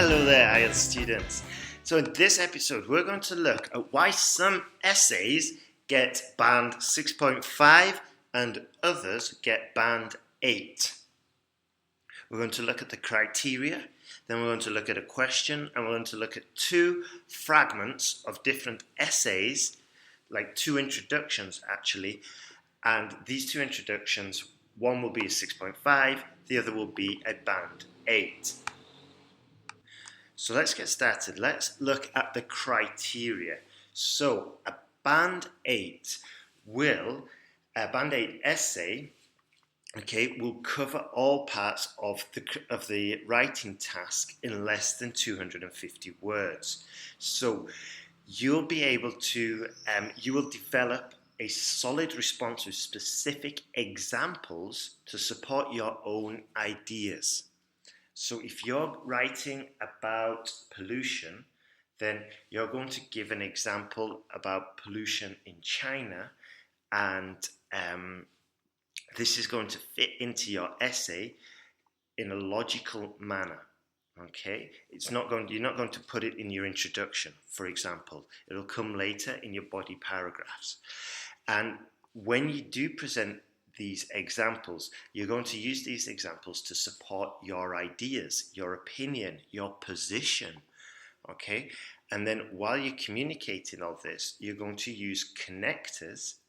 Hello there, IELTS students. So in this episode, we're going to look at why some essays get band 6.5 and others get band 8. We're going to look at the criteria, then we're going to look at a question, and we're going to look at two fragments of different essays, like two introductions actually, and these two introductions, one will be a 6.5, the other will be a band 8. So let's get started. Let's look at the criteria. So a band 8 essay, will cover all parts of the writing task in less than 250 words. So you'll be able to, you will develop a solid response with specific examples to support your own ideas. So if you're writing about pollution, then you're going to give an example about pollution in China, and this is going to fit into your essay in a logical manner. Okay, you're not going to put it in your introduction, for example. It'll come later in your body paragraphs. And when you do present these examples, you're going to use these examples to support your ideas, your opinion, your position. Okay, and then while you're communicating all this, you're going to use connectors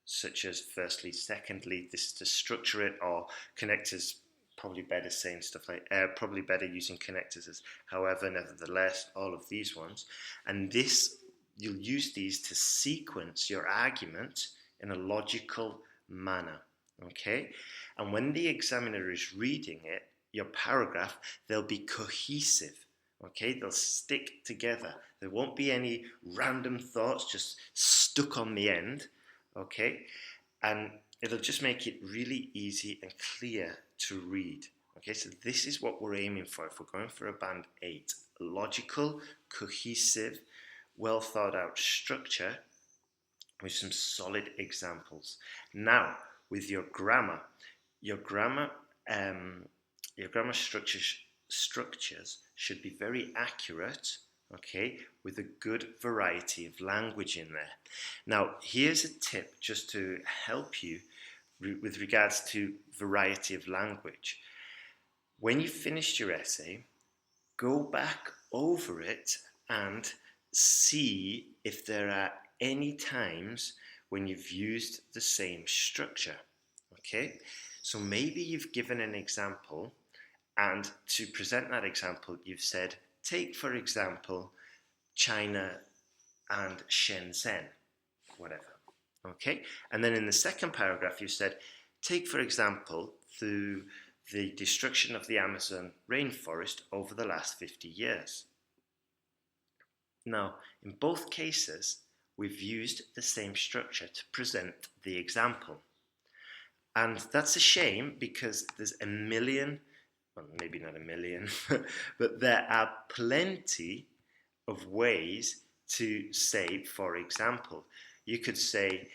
such as firstly, secondly, this to structure it, or connectors. Probably better saying stuff like probably better using connectors as however, nevertheless, all of these ones, and this you'll use these to sequence your argument in a logical manner. Okay, and when the examiner is reading it, your paragraph, they'll be cohesive. Okay, they'll stick together. There won't be any random thoughts just stuck on the end. Okay, and it'll just make it really easy and clear to read. Okay, so this is what we're aiming for if we're going for a band 8. Logical, cohesive, well thought out structure with some solid examples. Now, with your grammar structures should be very accurate, okay, with a good variety of language in there. Now, here's a tip just to help you with regards to variety of language. When you've finished your essay, go back over it and see if there are any times when you've used the same structure. Okay, so maybe you've given an example, and to present that example, you've said, take for example, China and Shenzhen, whatever. Okay, and then in the second paragraph, you said, take for example, the destruction of the Amazon rainforest over the last 50 years. Now, in both cases, we've used the same structure to present the example. And that's a shame because there's a million, well, maybe not a million, but there are plenty of ways to say, for example. You could say,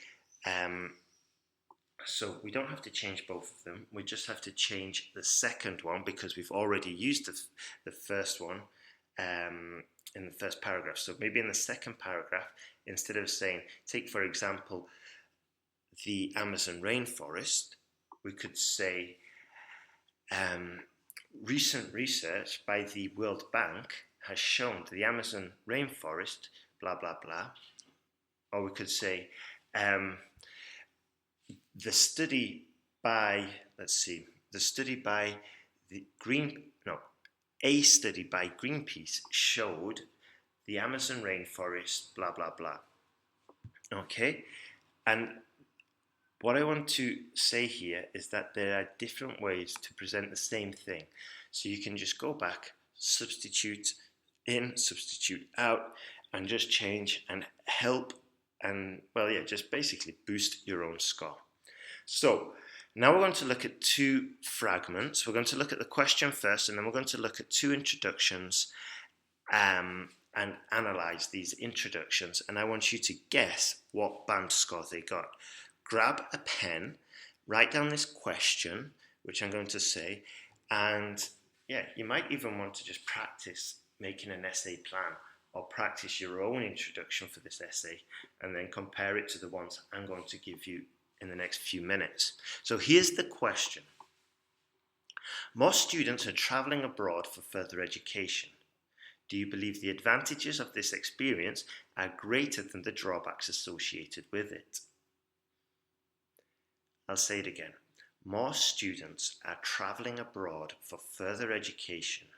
so we don't have to change both of them. We just have to change the second one because we've already used the first one in the first paragraph. So maybe in the second paragraph, instead of saying, take for example, the Amazon rainforest, we could say, recent research by the World Bank has shown the Amazon rainforest, blah, blah, blah. Or we could say, a study by Greenpeace showed the Amazon rainforest, blah, blah, blah. Okay, and what I want to say here is that there are different ways to present the same thing. So you can just go back, substitute in, substitute out, and just change and help and, well, yeah, just basically boost your own score. So now we're going to look at two fragments. We're going to look at the question first, and then we're going to look at two introductions and analyze these introductions. And I want you to guess what band score they got. Grab a pen, write down this question, which I'm going to say, and yeah, you might even want to just practice making an essay plan, or practice your own introduction for this essay and then compare it to the ones I'm going to give you in the next few minutes. So here's the question. Most students are travelling abroad for further education. Do you believe the advantages of this experience are greater than the drawbacks associated with it? I'll say it again. More students are travelling abroad for further education.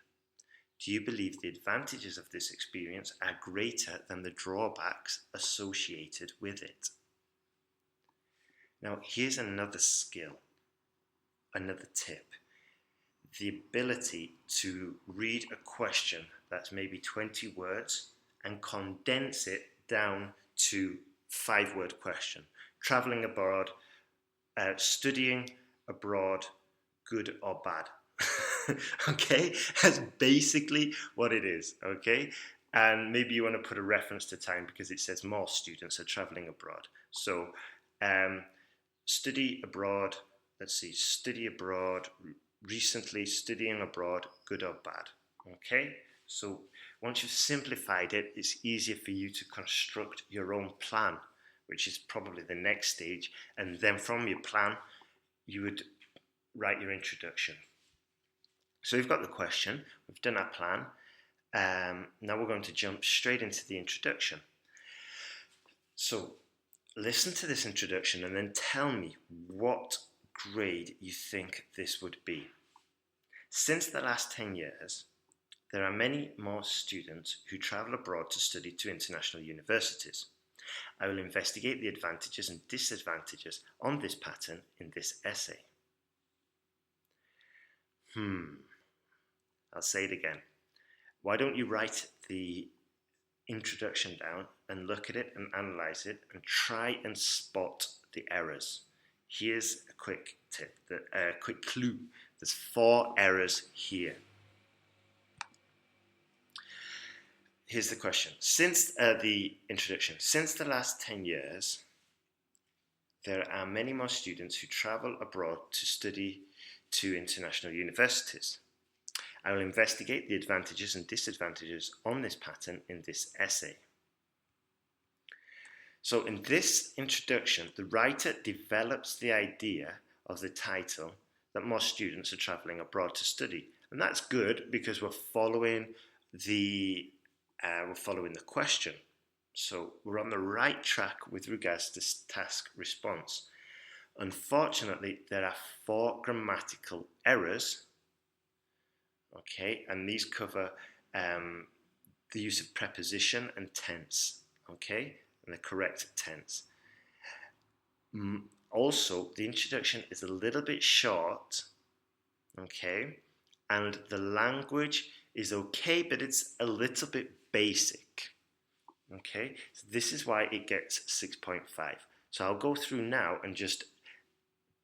Do you believe the advantages of this experience are greater than the drawbacks associated with it? Now, here's another skill, another tip. The ability to read a question that's maybe 20 words and condense it down to 5-word question. Travelling abroad, studying abroad, good or bad. Okay, that's basically what it is. Okay, and maybe you want to put a reference to time because it says more students are travelling abroad. So study abroad, let's see, study abroad, recently, studying abroad, good or bad. Okay, so once you've simplified it, it's easier for you to construct your own plan, which is probably the next stage, and then from your plan you would write your introduction. So we've got the question, we've done our plan, now we're going to jump straight into the introduction. So listen to this introduction and then tell me what grade you think this would be. Since the last 10 years, there are many more students who travel abroad to study to international universities. I will investigate the advantages and disadvantages on this pattern in this essay. I'll say it again. Why don't you write the introduction down and look at it and analyze it and try and spot the errors. Here's a quick tip, a quick clue. There's 4 errors here. Here's the question. Since the introduction, since the last 10 years, there are many more students who travel abroad to study to international universities. I will investigate the advantages and disadvantages on this pattern in this essay. So in this introduction, the writer develops the idea of the title that more students are travelling abroad to study. And that's good because we're following the question. So we're on the right track with regards to task response. Unfortunately, there are 4 grammatical errors. Okay, and these cover the use of preposition and tense, okay, and the correct tense. Also, the introduction is a little bit short, okay, and the language is okay, but it's a little bit basic, okay. So this is why it gets 6.5. So I'll go through now and just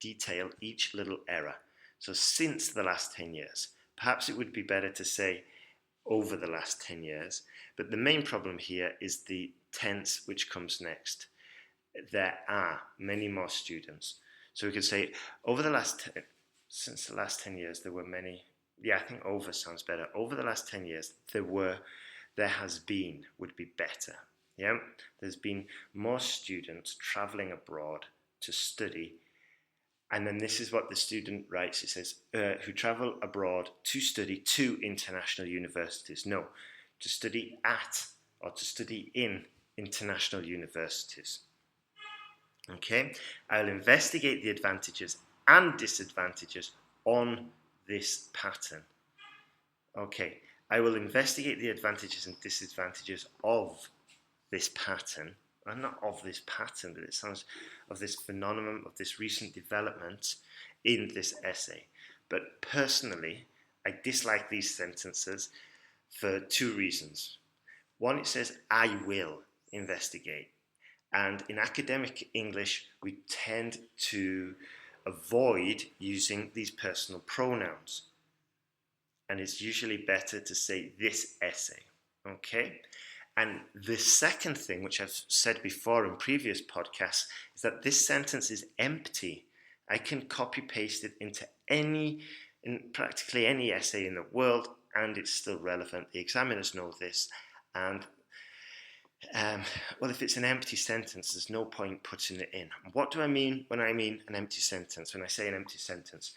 detail each little error. So since the last 10 years. Perhaps it would be better to say over the last 10 years, but the main problem here is the tense which comes next. There are many more students. So we could say since the last 10 years there were many, I think over sounds better. Over the last 10 years there has been would be better. Yeah, there's been more students travelling abroad to study. And then this is what the student writes. It says, who travel abroad to study to international universities. No, to study at or to study in international universities. Okay, I'll investigate the advantages and disadvantages on this pattern. Okay, I will investigate the advantages and disadvantages of this pattern. And not of this pattern, but it sounds of this phenomenon, of this recent development in this essay. But personally, I dislike these sentences for 2 reasons. One, it says, I will investigate. And in academic English, we tend to avoid using these personal pronouns. And it's usually better to say this essay, okay? And the second thing, which I've said before in previous podcasts, is that this sentence is empty. I can copy paste it into practically any essay in the world, and it's still relevant. The examiners know this, and well, if it's an empty sentence, there's no point putting it in. What do I mean when I mean an empty sentence? When I say an empty sentence,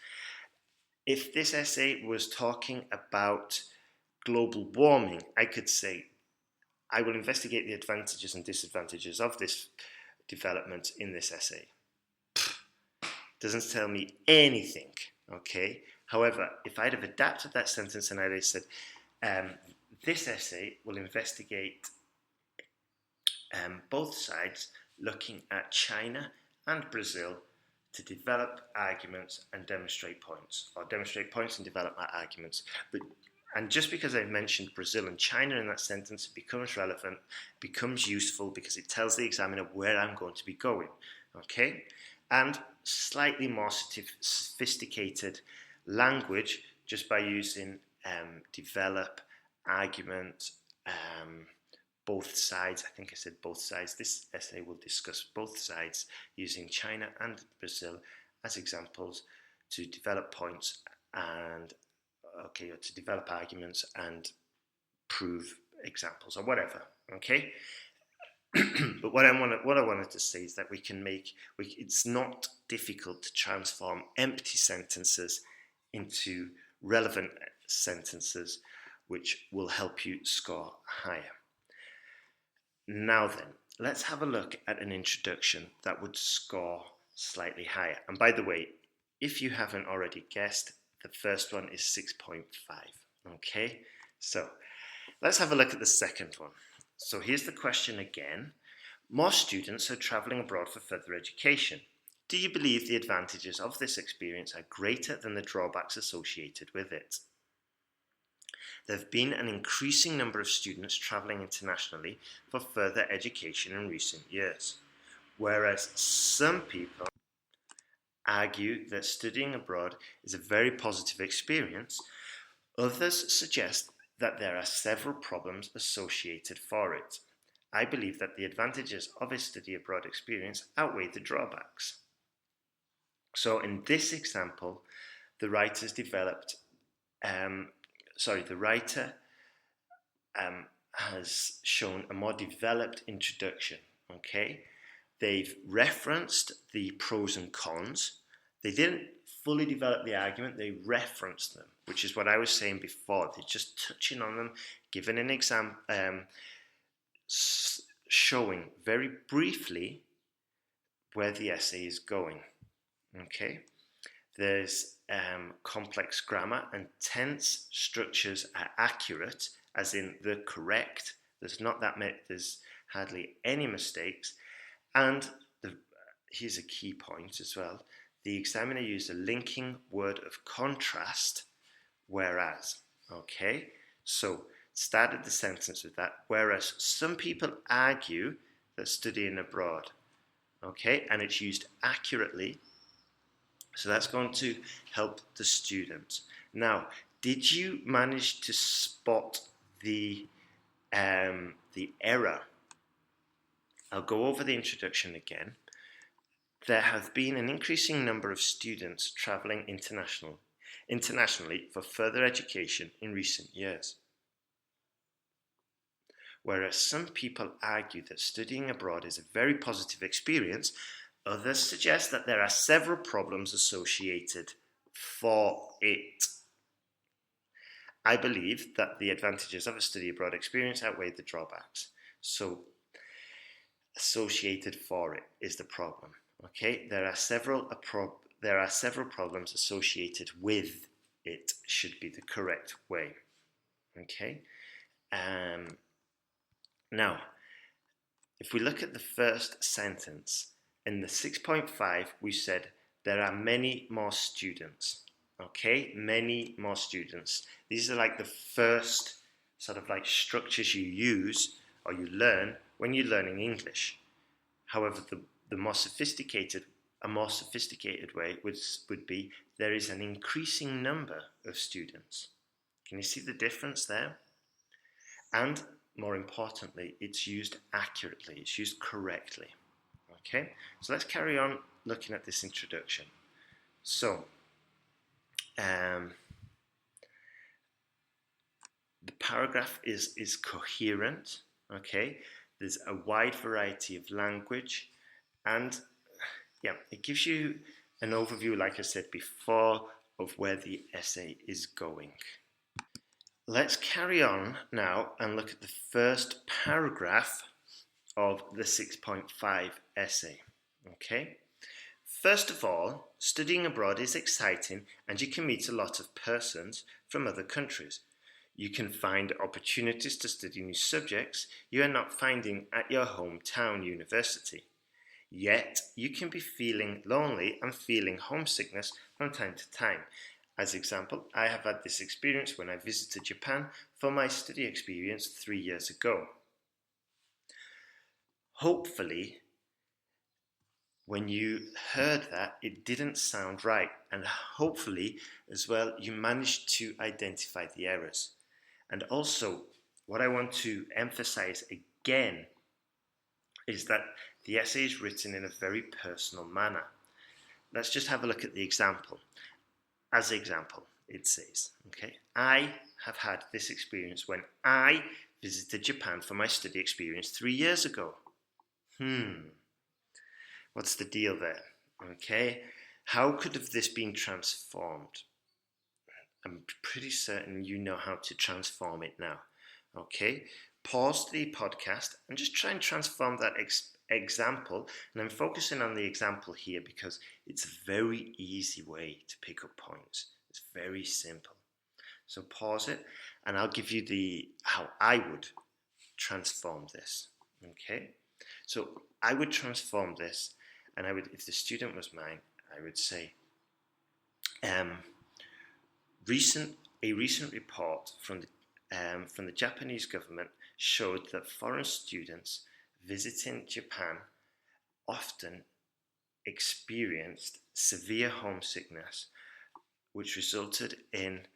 if this essay was talking about global warming, I could say, I will investigate the advantages and disadvantages of this development in this essay. Doesn't tell me anything, okay? However, if I'd have adapted that sentence and I'd have said, this essay will investigate both sides looking at China and Brazil to develop arguments and demonstrate points, or demonstrate points and develop my arguments. And just because I've mentioned Brazil and China in that sentence, it becomes relevant, becomes useful because it tells the examiner where I'm going to be going, okay? And slightly more sophisticated language just by using develop, argument, both sides. I think I said both sides. This essay will discuss both sides using China and Brazil as examples to develop points and or to develop arguments and prove examples or whatever. Okay. But what I wanted to say is that it's not difficult to transform empty sentences into relevant sentences, which will help you score higher. Now then, let's have a look at an introduction that would score slightly higher. And by the way, if you haven't already guessed, the first one is 6.5. Okay, so let's have a look at the second one. So here's the question again. More students are travelling abroad for further education. Do you believe the advantages of this experience are greater than the drawbacks associated with it? There have been an increasing number of students travelling internationally for further education in recent years, whereas some people argue that studying abroad is a very positive experience. Others suggest that there are several problems associated for it. I believe that the advantages of a study abroad experience outweigh the drawbacks. So in this example, the writer has shown a more developed introduction. Okay, they've referenced the pros and cons. They didn't fully develop the argument, they referenced them, which is what I was saying before. They're just touching on them, giving an example, showing very briefly where the essay is going. Okay, there's complex grammar and tense structures are accurate, as in the correct. There's hardly any mistakes, and here's a key point as well. The examiner used a linking word of contrast, whereas. Okay, so started the sentence with that. Whereas some people argue that studying abroad. Okay, and it's used accurately. So that's going to help the student. Now, did you manage to spot the error? I'll go over the introduction again. There have been an increasing number of students travelling internationally for further education in recent years. Whereas some people argue that studying abroad is a very positive experience, others suggest that there are several problems associated for it. I believe that the advantages of a study abroad experience outweigh the drawbacks. So, associated for it is the problem. Okay, there are several problems associated with it should be the correct way. Okay, now if we look at the first sentence in the 6.5, we said there are many more students. Okay, many more students. These are like the first sort of like structures you use or you learn when you're learning English. However, a more sophisticated way would be there is an increasing number of students. Can you see the difference there? And more importantly, it's used accurately, it's used correctly. Okay, so let's carry on looking at this introduction. So, paragraph is coherent, okay? There's a wide variety of language, and yeah, it gives you an overview, like I said before, of where the essay is going. Let's carry on now and look at the first paragraph of the 6.5 essay, okay? First of all, studying abroad is exciting and you can meet a lot of persons from other countries. You can find opportunities to study new subjects you are not finding at your hometown university. Yet, you can be feeling lonely and feeling homesickness from time to time. As example, I have had this experience when I visited Japan for my study experience 3 years ago. Hopefully, when you heard that, it didn't sound right, and hopefully as well you managed to identify the errors. And also, what I want to emphasize again is that the essay is written in a very personal manner. Let's just have a look at the example. As example, it says, okay, I have had this experience when I visited Japan for my study experience 3 years ago. What's the deal there? Okay, how could have this been transformed? I'm pretty certain you know how to transform it now. Okay, pause the podcast and just try and transform that example. And I'm focusing on the example here because it's a very easy way to pick up points. It's very simple. So pause it and I'll give you how I would transform this. Okay, so I would transform this, and I would, if the student was mine, I would say, a recent report from the Japanese government showed that foreign students visiting Japan often experienced severe homesickness, which resulted in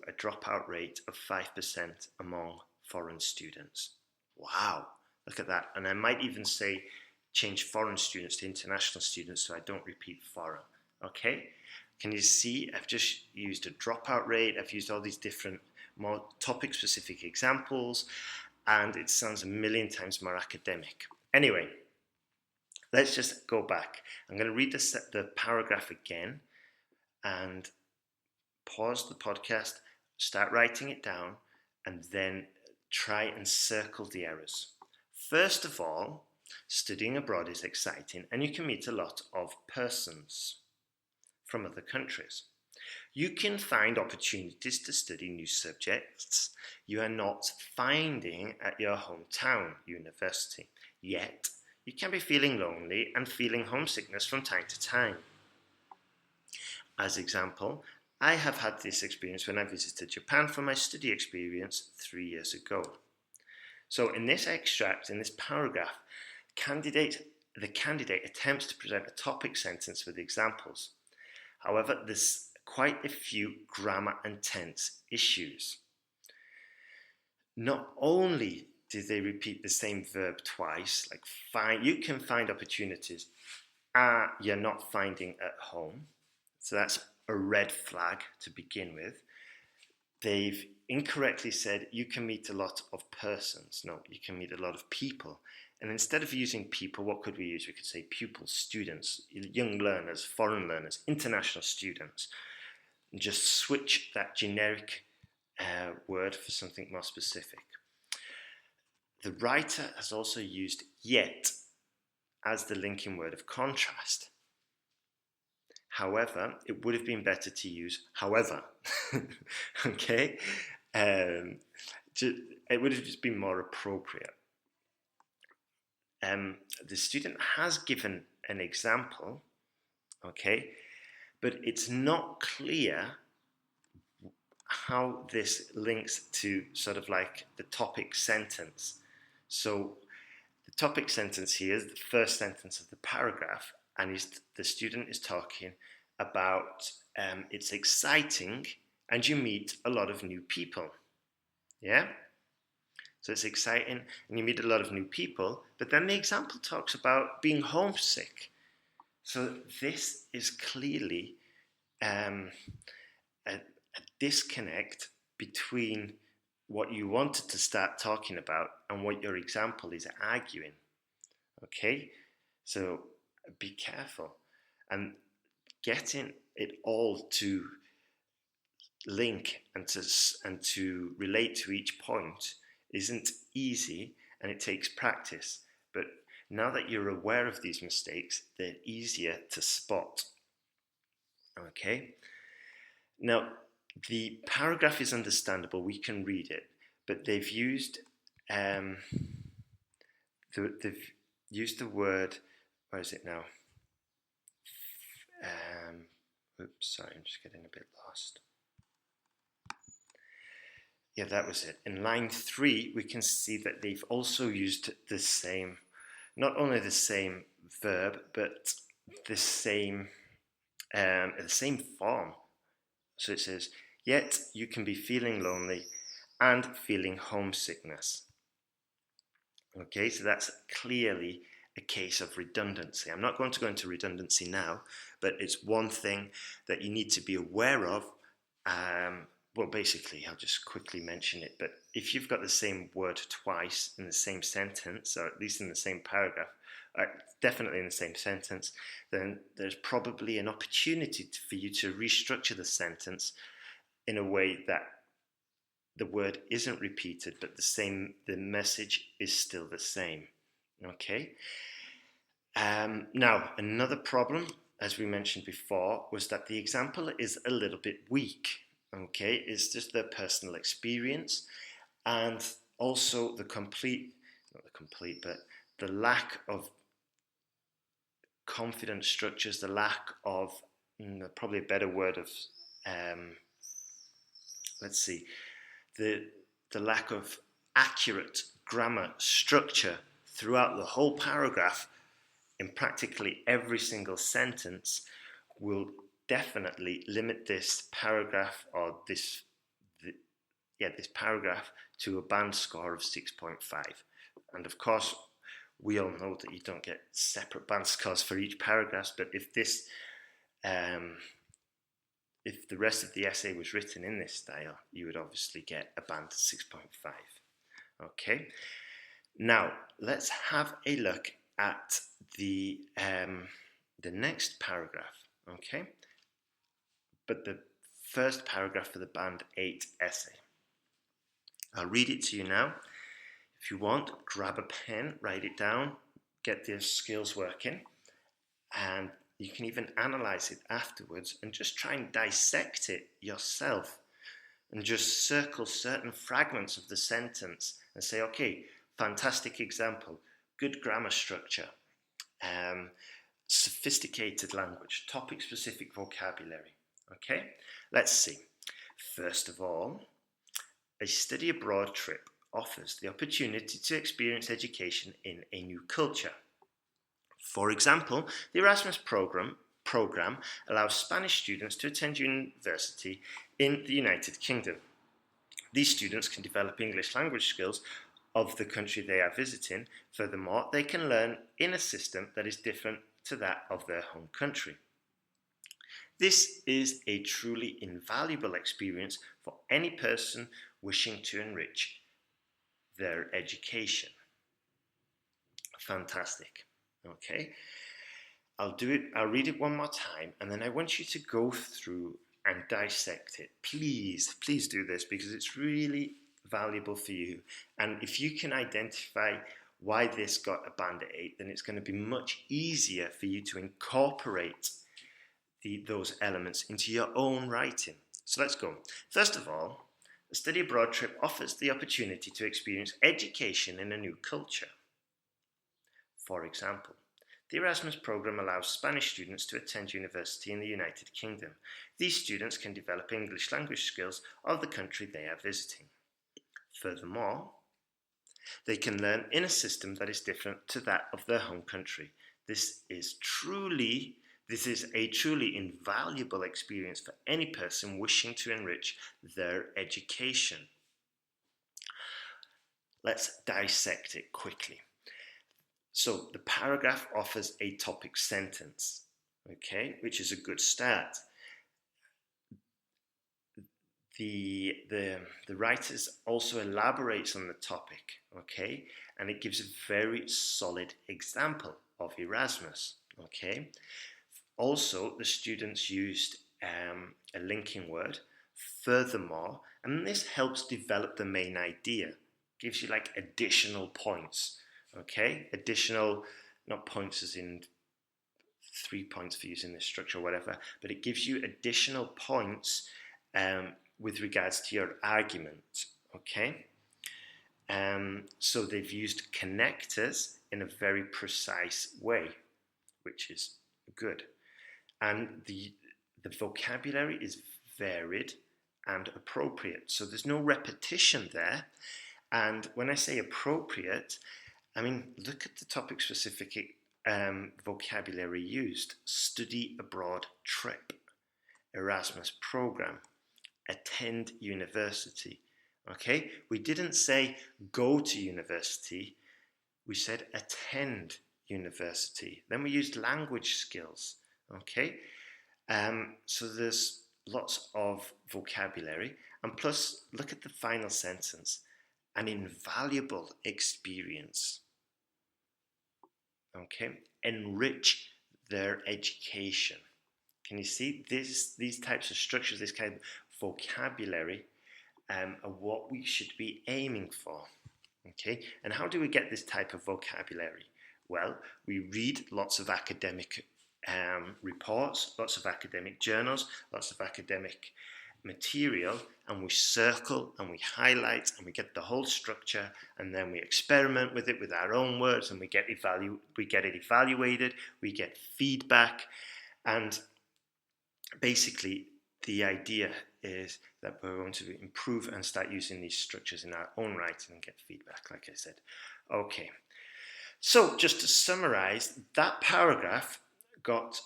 a dropout rate of 5% among foreign students. Wow, look at that. And I might even say change foreign students to international students so I don't repeat foreign. Okay, can you see I've just used a dropout rate, I've used all these different more topic specific examples, and it sounds a million times more academic. Anyway, let's just go back. I'm going to read the paragraph again and pause the podcast, start writing it down, and then try and circle the errors. First of all, studying abroad is exciting and you can meet a lot of persons from other countries. You can find opportunities to study new subjects you are not finding at your hometown university. Yet, you can be feeling lonely and feeling homesickness from time to time. As example, I have had this experience when I visited Japan for my study experience 3 years ago. So in this extract, in this paragraph, the candidate attempts to present a topic sentence with examples. However, there's quite a few grammar and tense issues. Not only do they repeat the same verb twice, like you can find opportunities you're not finding at home. So that's a red flag to begin with. They've incorrectly said you can meet a lot of persons. No, you can meet a lot of people. And instead of using people, what could we use? We could say pupils, students, young learners, foreign learners, international students. And just switch that generic word for something more specific. The writer has also used yet as the linking word of contrast. However, it would have been better to use however. Okay? It would have just been more appropriate. The student has given an example, okay, but it's not clear how this links to sort of like the topic sentence. So the topic sentence here is the first sentence of the paragraph, and the student is talking about it's exciting and you meet a lot of new people. Yeah? So it's exciting and you meet a lot of new people, but then the example talks about being homesick. So this is clearly a disconnect between what you wanted to start talking about and what your example is arguing. Okay, so be careful, and getting it all to link and to relate to each point isn't easy, and it takes practice. But now that you're aware of these mistakes, they're easier to spot. Okay. Now, the paragraph is understandable. We can read it, but they've used the word. Where is it now? Oops, sorry, I'm just getting a bit lost. Yeah, that was it. In line 3, we can see that they've also used the same, not only the same verb, but the same form. So it says, yet you can be feeling lonely and feeling homesickness. Okay, so that's clearly a case of redundancy. I'm not going to go into redundancy now, but it's one thing that you need to be aware of. Well, basically, I'll just quickly mention it, but if you've got the same word twice in the same sentence, or at least in the same paragraph, definitely in the same sentence, then there's probably an opportunity for you to restructure the sentence in a way that the word isn't repeated, but the message is still the same. Okay. Now, another problem, as we mentioned before, was that the example is a little bit weak. Okay, it's just their personal experience, and also the lack of confident structures, the lack of, probably a better word of, the lack of accurate grammar structure throughout the whole paragraph in practically every single sentence will definitely limit this paragraph this paragraph to a band score of 6.5. And of course, we all know that you don't get separate band scores for each paragraph, but if the rest of the essay was written in this style, you would obviously get a band 6.5. Okay, now let's have a look at the next paragraph. Okay, but the first paragraph for the band 8 essay. I'll read it to you now. If you want, grab a pen, write it down, get the skills working, and you can even analyze it afterwards and just try and dissect it yourself and just circle certain fragments of the sentence and say, okay, fantastic example, good grammar structure, sophisticated language, topic-specific vocabulary. Okay, let's see. First of all, a study abroad trip offers the opportunity to experience education in a new culture. For example, the Erasmus program allows Spanish students to attend university in the United Kingdom. These students can develop English language skills of the country they are visiting. Furthermore, they can learn in a system that is different to that of their home country. This is a truly invaluable experience for any person wishing to enrich their education. Fantastic. Okay, I'll read it one more time, and then I want you to go through and dissect it. Please do this, because it's really valuable for you. And if you can identify why this got a band 8, then it's going to be much easier for you to incorporate those elements into your own writing. So let's go. First of all, a study abroad trip offers the opportunity to experience education in a new culture. For example, the Erasmus program allows Spanish students to attend university in the United Kingdom. These students can develop English language skills of the country they are visiting. Furthermore, they can learn in a system that is different to that of their home country. This is a truly invaluable experience for any person wishing to enrich their education. Let's dissect it quickly. So the paragraph offers a topic sentence, okay, which is a good start. the writers also elaborates on the topic, okay, and it gives a very solid example of Erasmus, okay. Also, the students used a linking word, furthermore, and this helps develop the main idea. Gives you like additional points, okay? Additional, not points as in 3 points for using this structure or whatever, but it gives you additional points with regards to your argument, okay? So they've used connectors in a very precise way, which is good. And the vocabulary is varied and appropriate. So there's no repetition there. And when I say appropriate, I mean, look at the topic-specific vocabulary used. Study abroad trip, Erasmus program, attend university. Okay, we didn't say go to university, we said attend university. Then we used language skills. Okay, so there's lots of vocabulary, and plus look at the final sentence, an invaluable experience. Okay, enrich their education. Can you see these types of structures, this kind of vocabulary are what we should be aiming for. Okay, and how do we get this type of vocabulary? Well, we read lots of academic reports, lots of academic journals, lots of academic material, and we circle and we highlight and we get the whole structure, and then we experiment with it with our own words, and we get it evaluated, we get feedback, and basically the idea is that we're going to improve and start using these structures in our own writing and get feedback, like I said. Okay, so just to summarize, that paragraph got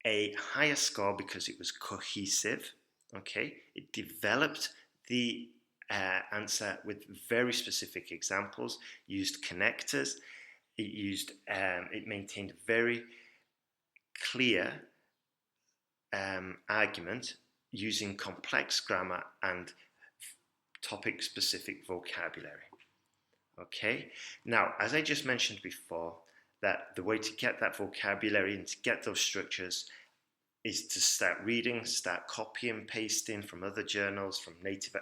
a higher score because it was cohesive. Okay, it developed the answer with very specific examples, used connectors, it maintained very clear argument using complex grammar and topic-specific vocabulary. Okay, now as I just mentioned before, that the way to get that vocabulary and to get those structures is to start reading, start copy and pasting from other journals, from native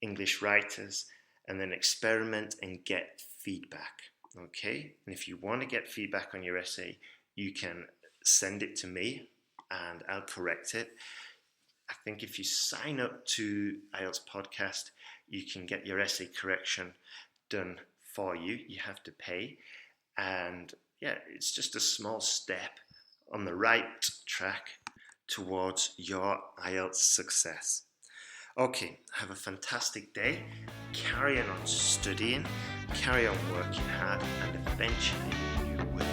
English writers, and then experiment and get feedback. Okay, and if you want to get feedback on your essay, you can send it to me and I'll correct it. I think if you sign up to IELTS Podcast, you can get your essay correction done for you. You have to pay. And yeah, it's just a small step on the right track towards your IELTS success. Okay, have a fantastic day. Carry on studying, carry on working hard, and eventually you will.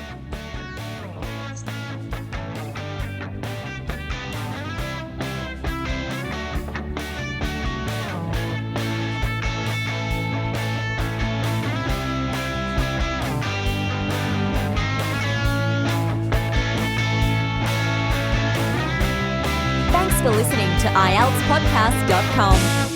For listening to IELTSPodcast.com.